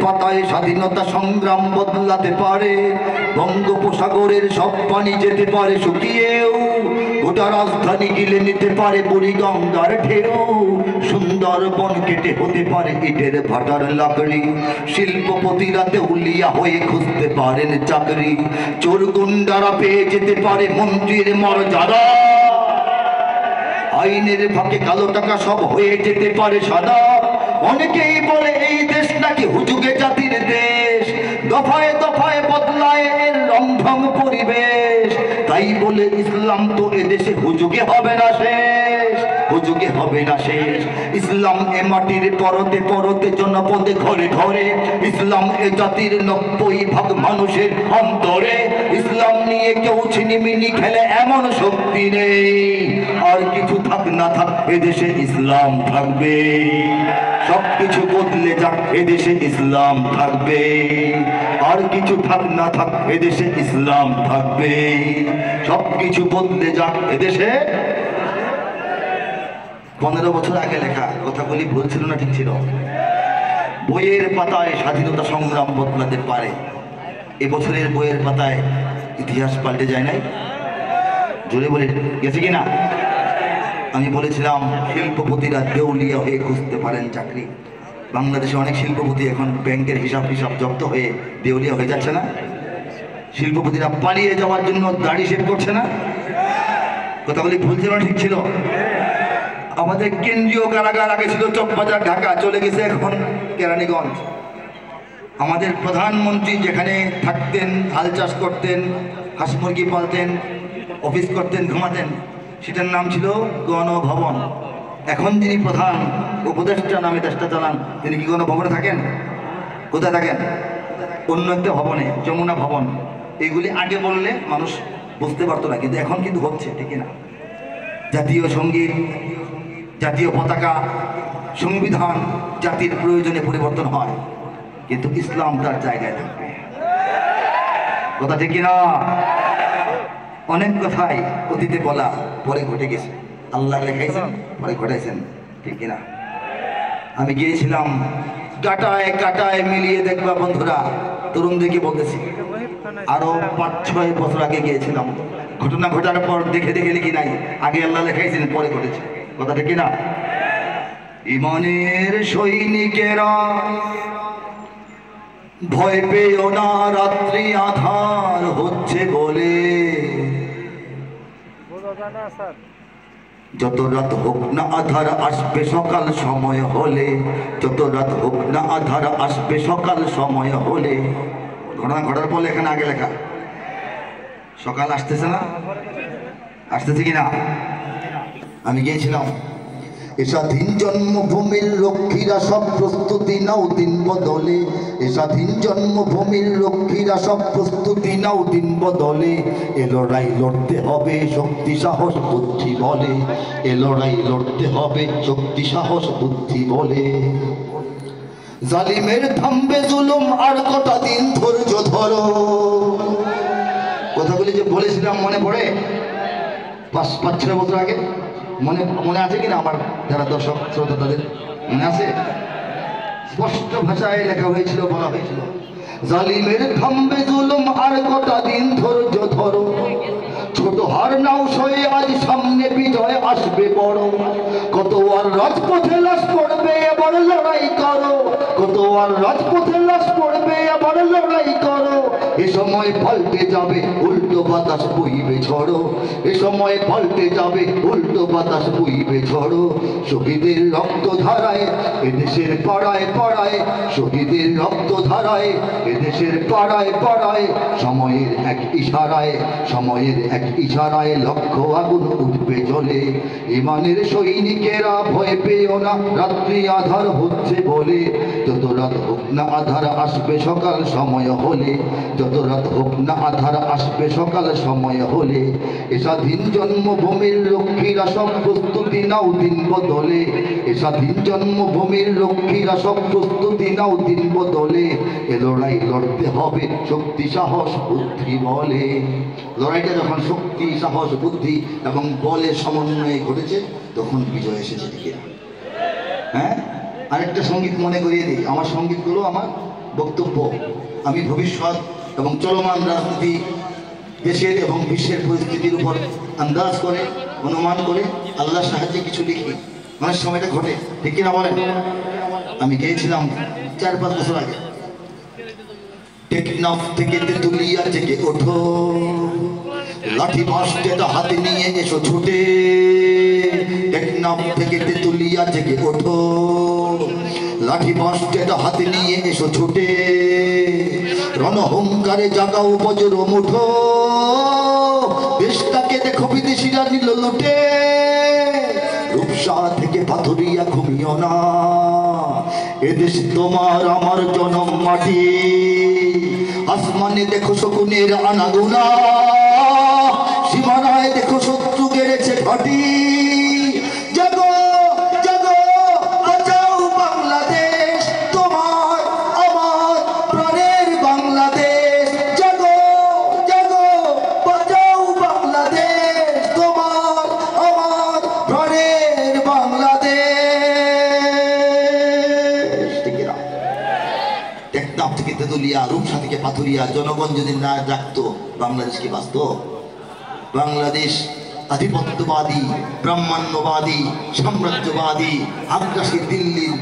পাতায় স্বাধীনতা সংগ্রাম বদলাতে পারে, বঙ্গোপসাগরের সব পানি যেতে পারে শুকিয়েও, গোটা রাজধানী গিলে নিতে পারে বুড়িগঙ্গার ঢেউ, সুন্দরবন কেটে হতে পারে ইটের ভাটার লাকড়ি, শিল্পপতিরা দেউলিয়া হয়ে খুঁজতে পারেন চাকরি, চোর গুন্ডারা পেয়ে যেতে পারে মন্ত্রীর মর্যাদা, আইনের ফাঁকে কালো টাকা সব হয়ে যেতে পারে সাদা। অনেকেই বলে এই দেশ নাকি হুজুগে জাতির দেশ, দফায় দফায় বদলায় এর রংঢং পরিবেশ, তাই বলে ইসলাম তো এদেশে হুজুগে হবে না শেষ, হুজুগে হবে না শেষ। ইসলাম এ মাটির পরতে পরতে জনপদে ঘরে ঘরে, ইসলাম এ জাতির 90% মানুষের অন্তরে, ইসলাম নিয়ে কেউ ছিনিমিনি খেলে এমন শক্তি নেই, আর কিছু থাক না থাক এদেশে ইসলাম থাকবে, সবকিছু বদলে যাক এদেশে ইসলাম থাকবে, আর কিছু থাক না থাক এদেশে ইসলাম থাকবে, সবকিছু বদলে যাক এদেশে। 15 বছর আগে লেখা কথাগুলি ভুল ছিল না ঠিক ছিল? বইয়ের পাতায় স্বাধীনতা সংগ্রাম বদলাতে পারে, এবছরের বইয়ের পাতায় ইতিহাস পাল্টে যায় নাই? জোরে বলে গেছে কিনা? আমি বলেছিলাম শিল্পপতিরা দেউলিয়া হয়ে খুঁজতে পারেন চাকরি। বাংলাদেশে অনেক শিল্পপতি এখন ব্যাংকের হিসাব জব্দ হয়ে দেউলিয়া হয়ে যাচ্ছে না? শিল্পপতিরা পালিয়ে যাওয়ার জন্য দাড়ি শেভ করছে না? কথাগুলি ভুল ছিল না ঠিক ছিল? আমাদের কেন্দ্রীয় কারাগার আগে ছিল চকবাজার ঢাকা, চলে গেছে এখন কেরানীগঞ্জ। আমাদের প্রধানমন্ত্রী যেখানে থাকতেন, হাল চাষ করতেন, হাঁস মুরগি পালতেন, অফিস করতেন, ঘুমাতেন, সেটার নাম ছিল গণভবন। এখন যিনি প্রধান উপদেষ্টা নামে দেশটা চালান, তিনি কি গণভবনে থাকেন? কোথায় থাকেন? অন্য একটা ভবনে, যমুনা ভবন। এইগুলি আগে বললে মানুষ বুঝতে পারতো না, কিন্তু এখন কিন্তু হচ্ছে, ঠিক না? জাতীয় সঙ্গীত, জাতীয় পতাকা, সংবিধান জাতির প্রয়োজনে পরিবর্তন হয়, কিন্তু ইসলাম তার জায়গায় থাকবে। কথা ঠিক না? অনেক কথাই অতীতে বলা পরে ঘটে গেছে, আল্লাহ লেখাইছেন পরে ঘটাইছেন, ঠিক কিনা? আমি গিয়েছিলাম কাটায় কাটায় মিলিয়ে দেখবা বন্ধুরা, তরুণদেরকে বলতেছি, আরো 5-6 বছর আগে গিয়েছিলাম। ঘটনা ঘটার পর দেখে দেখে লিখি নাই, আগে আল্লাহ লেখাইছেন পরে ঘটেছে। কথা ঠিক কিনা? ইমানের সৈনিকেরা ভয় পেও না, রাত্রি আধার হচ্ছে বলে, যত রাত হোক না আধার আসবে সকাল সময় হলে, যত রাত হোক না আধার আসবে সকাল সময় হলে। ঘটনা ঘটার পর এখানে আগে লেখা, সকাল আসতেছে না? আসতেছে কিনা? আমি গিয়েছিলাম, এ স্বাধীন জন্মভূমির রক্ষীরা সব প্রস্তুতি নাও দিন বদলে, এ স্বাধীন জন্মভূমির রক্ষীরা সব প্রস্তুতি নাও দিন বদলে, এ লড়াই লড়তে হবে শক্তি সাহস বুদ্ধি বলে, এ লড়াই লড়তে হবে শক্তি সাহস বুদ্ধি বলে। জালিমের থামবে জুলুম আর কটা দিন ধৈর্য ধরো। কথাগুলি যে বলেছিলাম মনে পড়ে 5-6 বছর আগে? মনে আছে কিনা আমার যারা দর্শক শ্রোতা, তাদের মনে আছে? স্পষ্ট ভাষায় লেখা হয়েছিল, বলা হয়েছিল, জালিমের থামবে জুলুম আর কটা দিন ধৈর্য ধরো, ছোট হার নাও সয়ে আজ সামনে বিজয় আসবে বড়, কত আর রাজপথে লাশ পড়বে এবার লড়াই করো, কত আর রাজপথে লাশ পড়বে এবার লড়াই করো, এ সময় পাল্টে যাবে উল্টো বাতাস বইবে ঝড়ো, এ সময় পাল্টে যাবে উল্টো বাতাস বইবে ঝড়ো। শহীদের রক্ত ধারায় এদেশের পাড়ায় পাড়ায়, শহীদের রক্ত ধারায় এদেশের পাড়ায় পাড়ায়, সময়ের এক ইশারায়, সময়ের এক ইশারায় লক্ষ আগুন উঠবে জ্বলে। ইমানের সৈনিকেরা ভয় পেও না, রাত্রি আধার হচ্ছে বলে, যত রাত হোক না আধার আসবে সকাল সময় হলে, যত রাত হোক না আধার আসবে সকাল সময় হলে, এ স্বাধীন জন্মভূমির রক্ষীরা সব প্রস্তুতি নাও দিন বদলে, এ স্বাধীন জন্মভূমির রক্ষীরা সব প্রস্তুতি নাও দিন বদলে, এ লড়াই লড়তে হবে শক্তি সাহস বুদ্ধি বলে। লড়াইটা যখন শক্তি সাহস বুদ্ধি এবং বলের সমন্বয়ে ঘটেছে, তখন বিজয় এসেছে, ঠিক না? হ্যাঁ, আরেকটা সঙ্গীত মনে করিয়ে দিই, আমার সঙ্গীতগুলো আমার বক্তব্য আমি ভবিষ্যৎ এবং চলমান রাজনীতি দেশের এবং বিশ্বের পরিস্থিতির উপর আন্দাজ করে অনুমান করে আল্লাহর সাহায্যে কিছু লিখি। অনেক সময় এটা ঘটে, ঠিক কিনা বলেন? আমি গিয়েছিলাম 4-5 বছর আগে। টেকনাফ থেকে তেতুলিয়া থেকে ওঠো, লাঠি বাঁশটা হাতে নিয়ে এসো ছুটে। টেকনাফ থেকে তেতুলিয়া থেকে ওঠো, লাঠি বাঁশটা হাতে নিয়ে এসো ছুটে। রণহংকারে জাগাও বজ্র মুঠো, দেশটাকে দেখো বিদেশিরা নিল লুটে। রূপসা থেকে পাথরিয়া ঘুমিও না, এদেশ তোমার আমার জনম মাটি। আসমানে দেখো শকুনের আনাগোনা, সীমানায় দেখো শত্রু গেড়েছে ঘাঁটি। জাগো জাগো বাঁচাও বাংলাদেশ, তোমার আমার প্রাণের বাংলাদেশ। জাগো জাগো বাঁচাও বাংলাদেশ, তোমার আমার প্রাণের বাংলাদেশ। ঠিক না? টেকনাফ থেকে তেতুলিয়া, রূপসা থেকে পাথুরিয়া, জনগণ যদি না জাগতো বাংলাদেশ কি বাঁচত? বাংলাদেশ আধিপত্যবাদী, ব্রাহ্মণ্যবাদী, সাম্রাজ্যবাদী, আগ্রাসী দিল্লির